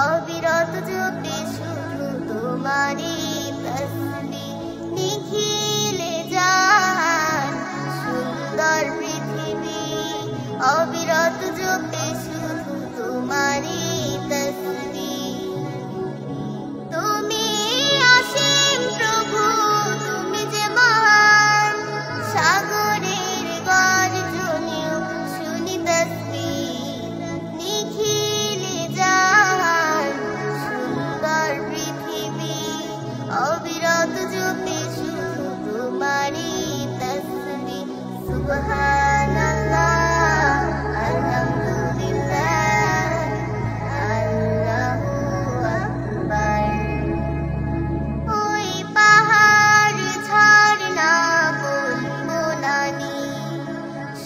অবিরত জপে শুধু তোমারি তসবিহ নিখিলে জাহান সুন্দর পৃথিবী অবিরত জপে শুধু তোমারি তসবিহ তুমি অসীম প্রভু তুমি যে মহান সাগরের গর্জনেও শুনি তসবিহ নিখিলে জাহান সুন্দর পৃথিবী অবিরত জপে শুধু তোমারি তসবিহ সুবহানাল্লাহ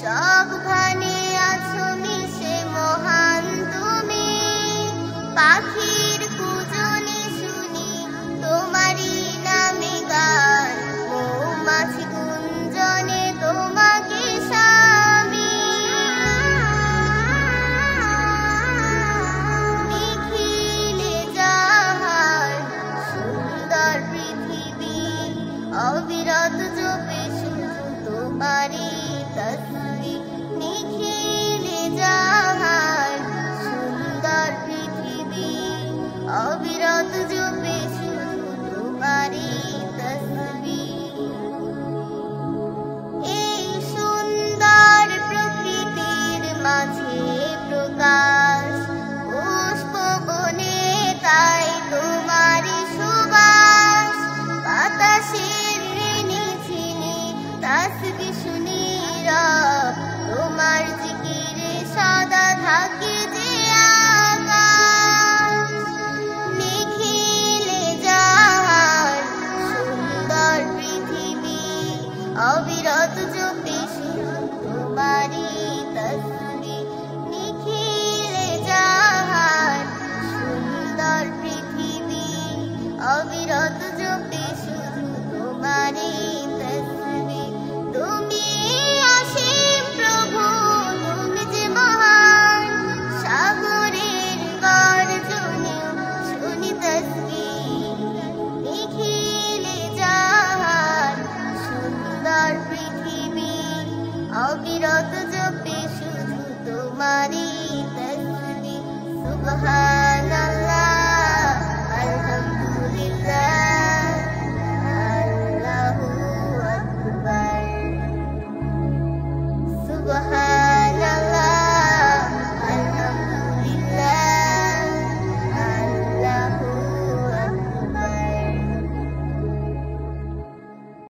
সবখানে আছো মিশে মহান তুমি পাখির কুজনে শুনি তোমারি নামে গান মৌমাছি গুঞ্জনে তোমাকে স্বামী নিখিলে জাহান সুন্দর পৃথিবী অবিরত জপে শুধু তোমারি তসবিহ নিখিলে জাহান সুন্দর পৃথিবী অবিরত জপে শুধু তোমারি তসবিহ এই সুন্দর প্রকৃতির মাঝে প্রকাশ পুষ্প বনে তাই তোমারি সুবাস বাতাসের ঝিনি তসবিহ শুনি রব তোমার জিকিরে সদা থাকে যে আকাশ নিখিলে জাহান সুন্দর পৃথিবী অবিরত জপে শুধু তোমারি তসবিহ নিখিলে জাহান সুন্দর পৃথিবী অবিরত জপে শুধু তোমারি তসবিহ তুমি অসীম প্রভু তুমি যে মহান সাগরের গর্জনেও শুনি তসবিহ নিখিলে জাহান সুন্দর পৃথিবী অবিরত জপে শুধু তোমারি তসবিহ সুবহানাল্লাহ আলহামদুলিল্লাহ আল্লাহু আকবার সুবহান